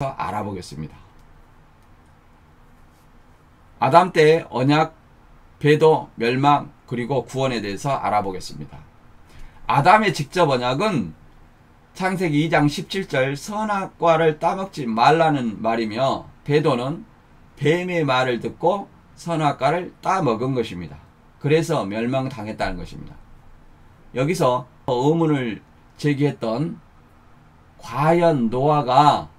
알아보겠습니다. 아담 때의 언약, 배도, 멸망, 그리고 구원에 대해서 알아보겠습니다. 아담의 직접 언약은 창세기 2장 17절 선악과를 따먹지 말라는 말이며, 배도는 뱀의 말을 듣고 선악과를 따먹은 것입니다. 그래서 멸망당했다는 것입니다. 여기서 의문을 제기했던, 과연 노아가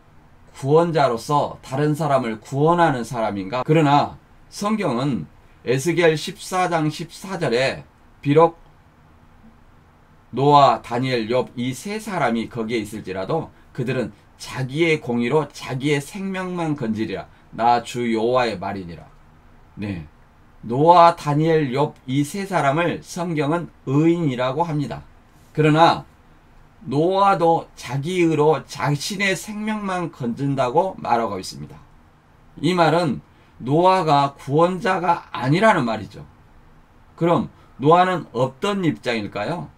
구원자로서 다른 사람을 구원하는 사람인가? 그러나 성경은 에스겔 14장 14절에 비록 노아, 다니엘, 욥 이 세 사람이 거기에 있을지라도 그들은 자기의 공의로 자기의 생명만 건지리라. 나 주 여호와의 말이니라. 네, 노아, 다니엘, 욥 이 세 사람을 성경은 의인이라고 합니다. 그러나 노아도 자기 의로 자신의 생명만 건진다고 말하고 있습니다. 이 말은 노아가 구원자가 아니라는 말이죠. 그럼 노아는 어떤 입장일까요?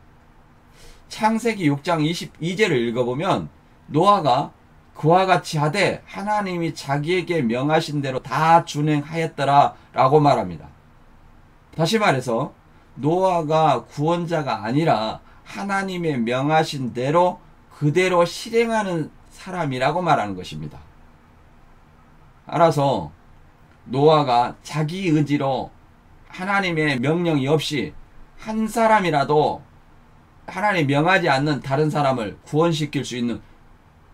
창세기 6장 22절을 읽어보면 노아가 그와 같이 하되 하나님이 자기에게 명하신 대로 다 준행하였더라 라고 말합니다. 다시 말해서 노아가 구원자가 아니라 하나님의 명하신 대로 그대로 실행하는 사람이라고 말하는 것입니다. 알아서 노아가 자기 의지로 하나님의 명령이 없이 한 사람이라도 하나님 명하지 않는 다른 사람을 구원시킬 수 있는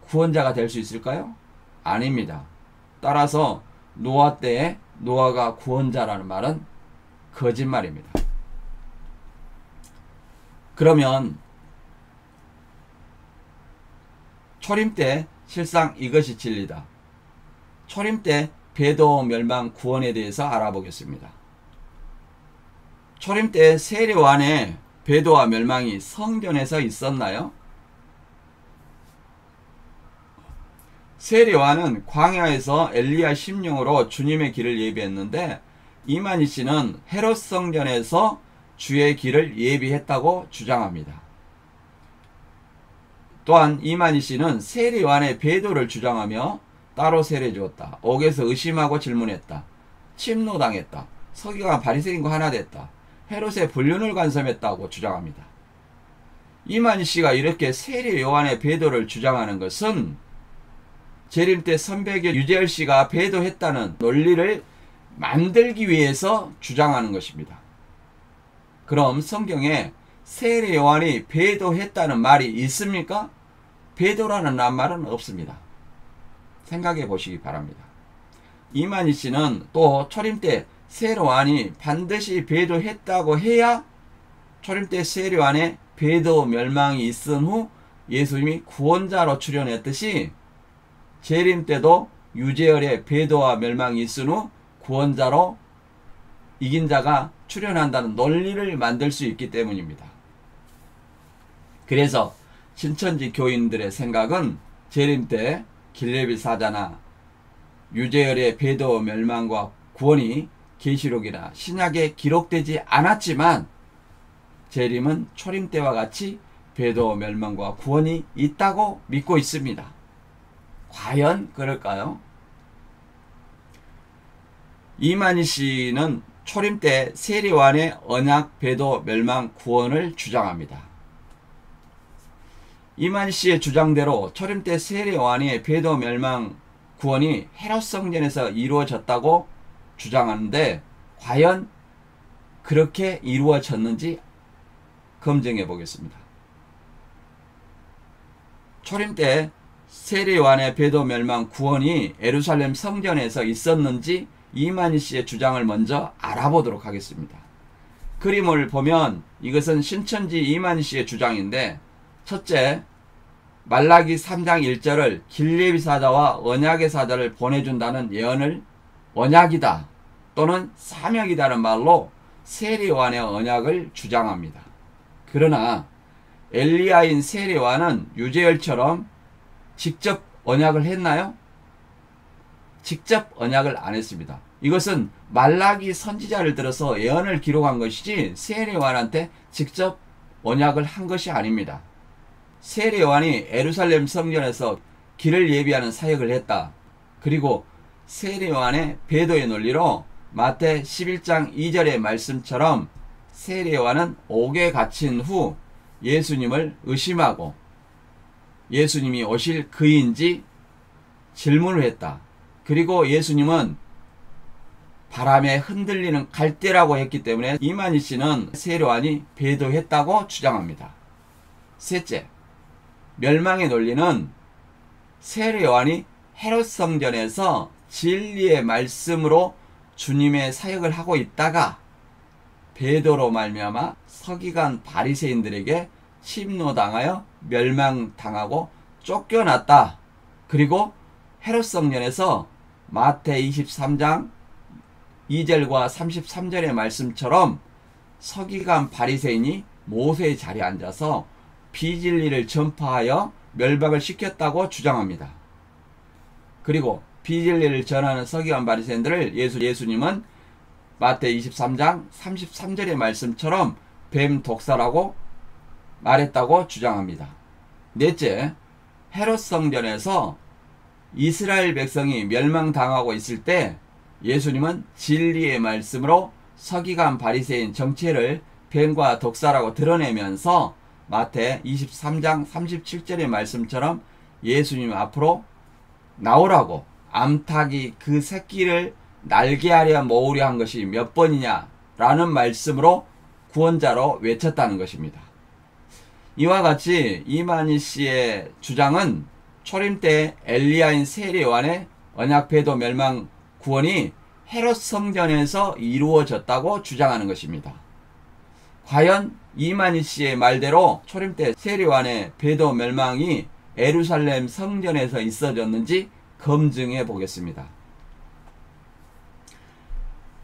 구원자가 될 수 있을까요? 아닙니다. 따라서 노아 때에 노아가 구원자라는 말은 거짓말입니다. 그러면 초림 때 실상 이것이 진리다. 초림 때 배도, 멸망, 구원에 대해서 알아보겠습니다. 초림 때 세례 안에 배도와 멸망이 성전에서 있었나요? 세례요한은 광야에서 엘리야 심령으로 주님의 길을 예비했는데, 이만희 씨는 헤롯 성전에서 주의 길을 예비했다고 주장합니다. 또한 이만희 씨는 세례요한의 배도를 주장하며 따로 세례 주었다, 옥에서 의심하고 질문했다, 침노당했다, 서기관 바리새인과 하나 됐다, 헤롯의 불륜을 간섭했다고 주장합니다. 이만희 씨가 이렇게 세례요한의 배도를 주장하는 것은 재림 때 선배교 유재열 씨가 배도했다는 논리를 만들기 위해서 주장하는 것입니다. 그럼 성경에 세례 요한이 배도했다는 말이 있습니까? 배도라는 말은 없습니다. 생각해 보시기 바랍니다. 이만희 씨는 또 초림 때 세례 요한이 반드시 배도했다고 해야 초림 때 세례 요한의 배도 멸망이 있은 후 예수님이 구원자로 출현했듯이 재림 때도 유재열의 배도와 멸망이 있은 후 구원자로 이긴 자가 출현한다는 논리를 만들 수 있기 때문입니다. 그래서 신천지 교인들의 생각은 재림 때 길레비 사자나 유재열의 배도, 멸망과 구원이 계시록이나 신약에 기록되지 않았지만 재림은 초림 때와 같이 배도, 멸망과 구원이 있다고 믿고 있습니다. 과연 그럴까요? 이만희 씨는 초림 때 세례 요한의 언약, 배도, 멸망, 구원을 주장합니다. 이만희 씨의 주장대로 초림 때 세례 요한의 배도, 멸망, 구원이 헤롯 성전에서 이루어졌다고 주장하는데, 과연 그렇게 이루어졌는지 검증해 보겠습니다. 초림 때 세례 요한의 배도, 멸망, 구원이 예루살렘 성전에서 있었는지 이만희 씨의 주장을 먼저 알아보도록 하겠습니다. 그림을 보면 이것은 신천지 이만희 씨의 주장인데, 첫째, 말라기 3장 1절을 길레비 사자와 언약의 사자를 보내준다는 예언을 언약이다 또는 사명이다는 말로 세례 요한의 언약을 주장합니다. 그러나 엘리야인 세례 요한은 유재열처럼 직접 언약을 했나요? 직접 언약을 안 했습니다. 이것은 말라기 선지자를 들어서 예언을 기록한 것이지 세례 요한한테 직접 언약을 한 것이 아닙니다. 세례 요한이 예루살렘 성전에서 길을 예비하는 사역을 했다. 그리고 세례요한의 배도의 논리로 마태 11장 2절의 말씀처럼 세례요한은 옥에 갇힌 후 예수님을 의심하고 예수님이 오실 그인지 질문을 했다. 그리고 예수님은 바람에 흔들리는 갈대라고 했기 때문에 이만희 씨는 세례요한이 배도했다고 주장합니다. 셋째, 멸망의 논리는 세례요한이 헤롯 성전에서 진리의 말씀으로 주님의 사역을 하고 있다가 배도로 말미암아 서기관 바리새인들에게 침노당하여 멸망당하고 쫓겨났다. 그리고 헤롯 성전에서 마태 23장 2절과 33절의 말씀처럼 서기관 바리새인이 모세의 자리에 앉아서 비진리를 전파하여 멸망을 시켰다고 주장합니다. 그리고 비진리를 전하는 서기관 바리새인들을 예수님은 마태 23장 33절의 말씀처럼 뱀 독사라고 말했다고 주장합니다. 넷째, 헤롯 성전에서 이스라엘 백성이 멸망당하고 있을 때 예수님은 진리의 말씀으로 서기관 바리새인 정체를 뱀과 독사라고 드러내면서 마태 23장 37절의 말씀처럼 예수님 앞으로 나오라고 암탉이 그 새끼를 날개하려 모으려 한 것이 몇 번이냐 라는 말씀으로 구원자로 외쳤다는 것입니다. 이와 같이 이만희 씨의 주장은 초림 때 엘리야인 세례요한의 언약 배도 멸망 구원이 헤롯 성전에서 이루어졌다고 주장하는 것입니다. 과연 이만희 씨의 말대로 초림 때 세례요한의 배도 멸망이 예루살렘 성전에서 있어졌는지 검증해 보겠습니다.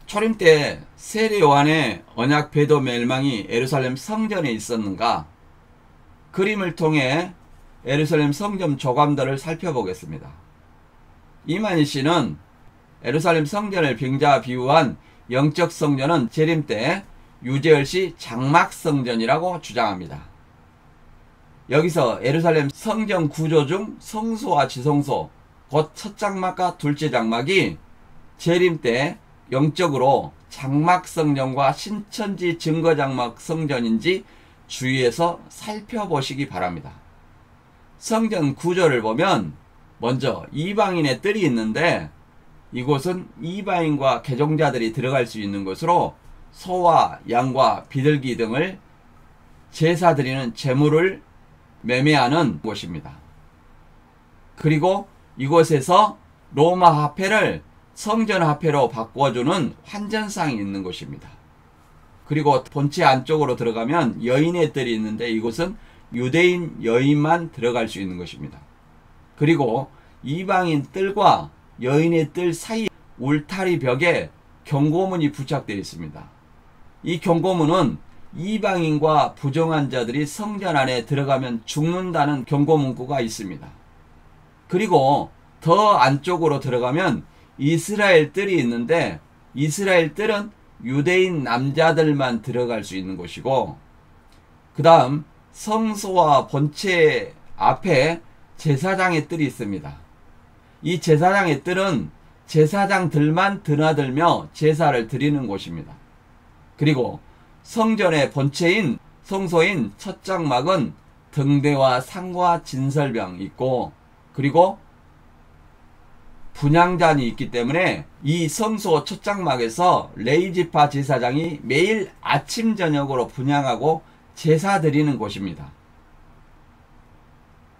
초림 때 세례요한의 언약 배도 멸망이 예루살렘 성전에 있었는가? 그림을 통해 예루살렘 성전 조감들을 살펴보겠습니다. 이만희 씨는 예루살렘 성전을 병자 비유한 영적 성전은 재림 때 유재열시 장막성전이라고 주장합니다. 여기서 예루살렘 성전 구조 중 성소와 지성소, 곧 첫 장막과 둘째 장막이 재림 때 영적으로 장막성전과 신천지 증거장막 성전인지 주의해서 살펴보시기 바랍니다. 성전 구조를 보면 먼저 이방인의 뜰이 있는데 이곳은 이방인과 개종자들이 들어갈 수 있는 곳으로 소와 양과 비둘기 등을 제사 드리는 제물을 매매하는 곳입니다. 그리고 이곳에서 로마 화폐를 성전 화폐로 바꿔주는 환전상이 있는 곳입니다. 그리고 본체 안쪽으로 들어가면 여인의 뜰이 있는데 이곳은 유대인 여인만 들어갈 수 있는 것입니다. 그리고 이방인 뜰과 여인의 뜰 사이 울타리 벽에 경고문이 부착되어 있습니다. 이 경고문은 이방인과 부정한 자들이 성전 안에 들어가면 죽는다는 경고 문구가 있습니다. 그리고 더 안쪽으로 들어가면 이스라엘 뜰이 있는데 이스라엘 뜰은 유대인 남자들만 들어갈 수 있는 곳이고 그 다음 성소와 본체 앞에 제사장의 뜰이 있습니다. 이 제사장의 뜰은 제사장들만 드나들며 제사를 드리는 곳입니다. 그리고 성전의 본체인 성소인 첫 장막은 등대와 상과 진설병이 있고 그리고 분향잔이 있기 때문에 이 성소 첫 장막에서 레위지파 제사장이 매일 아침 저녁으로 분향하고 제사 드리는 곳입니다.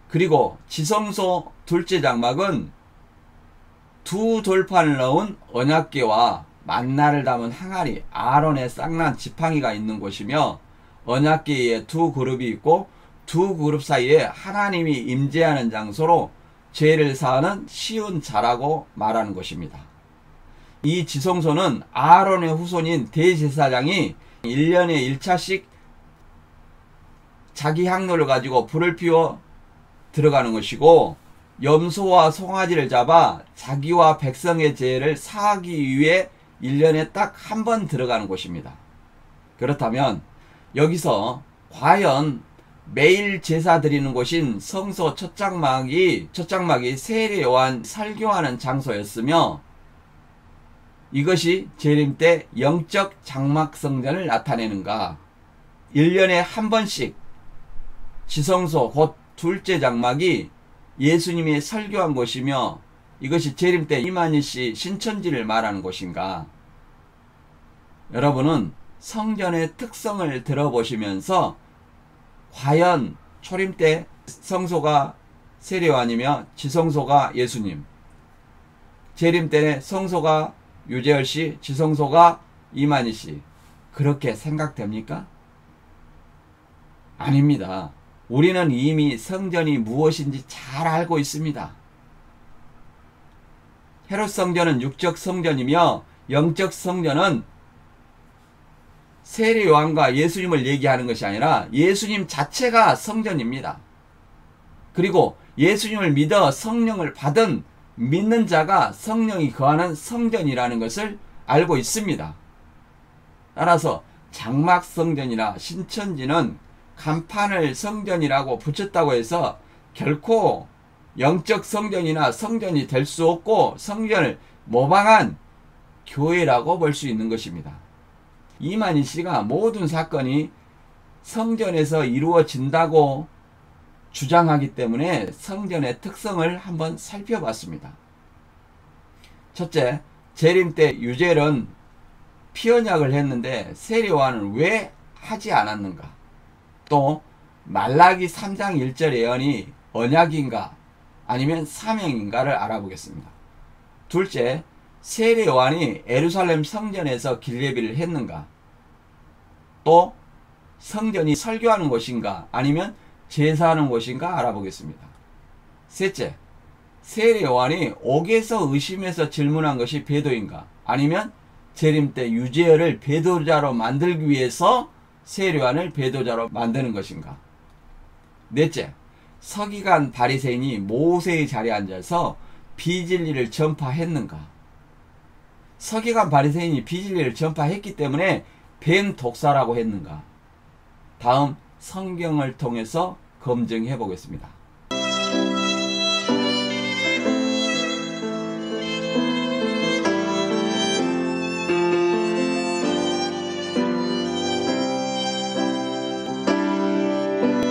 그리고 지성소 둘째 장막은 두 돌판을 넣은 언약궤와 만나를 담은 항아리, 아론의 쌍난 지팡이가 있는 곳이며 언약궤에 두 그룹이 있고 두 그룹 사이에 하나님이 임재하는 장소로 죄를 사하는 쉬운 자라고 말하는 것입니다. 이 지성소는 아론의 후손인 대제사장이 1년에 1차씩 자기 향로를 가지고 불을 피워 들어가는 것이고 염소와 송아지를 잡아 자기와 백성의 죄를 사하기 위해 1년에 딱 한 번 들어가는 곳입니다. 그렇다면 여기서 과연 매일 제사 드리는 곳인 성소 첫장막이 세례 요한 설교하는 장소였으며 이것이 재림 때 영적 장막 성전을 나타내는가? 1년에 한 번씩 지성소 곧 둘째 장막이 예수님이 설교한 곳이며 이것이 재림 때 이만희씨 신천지를 말하는 곳인가? 여러분은 성전의 특성을 들어보시면서 과연 초림 때 성소가 세례요한이며 지성소가 예수님, 재림 때 성소가 유재열씨, 지성소가 이만희씨, 그렇게 생각됩니까? 아닙니다. 우리는 이미 성전이 무엇인지 잘 알고 있습니다. 헤롯 성전은 육적 성전이며 영적 성전은 세례 요한과 예수님을 얘기하는 것이 아니라 예수님 자체가 성전입니다. 그리고 예수님을 믿어 성령을 받은 믿는 자가 성령이 거하는 성전이라는 것을 알고 있습니다. 따라서 장막 성전이나 신천지는 간판을 성전이라고 붙였다고 해서 결코 영적 성전이나 성전이 될 수 없고 성전을 모방한 교회라고 볼 수 있는 것입니다. 이만희 씨가 모든 사건이 성전에서 이루어진다고 주장하기 때문에 성전의 특성을 한번 살펴봤습니다. 첫째, 재림 때 유재열은 피언약을 했는데 세례 요한은 왜 하지 않았는가? 또 말라기 3장 1절 예언이 언약인가 아니면 사명인가를 알아보겠습니다. 둘째, 세례 요한이 예루살렘 성전에서 길예비를 했는가? 또 성전이 설교하는 곳인가 아니면 제사하는 곳인가 알아보겠습니다. 셋째, 세례 요한이 옥에서 의심해서 질문한 것이 배도인가 아니면 재림 때 유재열을 배도자로 만들기 위해서 세례 요한을 배도자로 만드는 것인가? 넷째, 서기관 바리새인이 모세의 자리에 앉아서 비진리를 전파했는가? 서기관 바리새인이 비진리를 전파했기 때문에 뱀 독사라고 했는가? 다음 성경을 통해서 검증해 보겠습니다.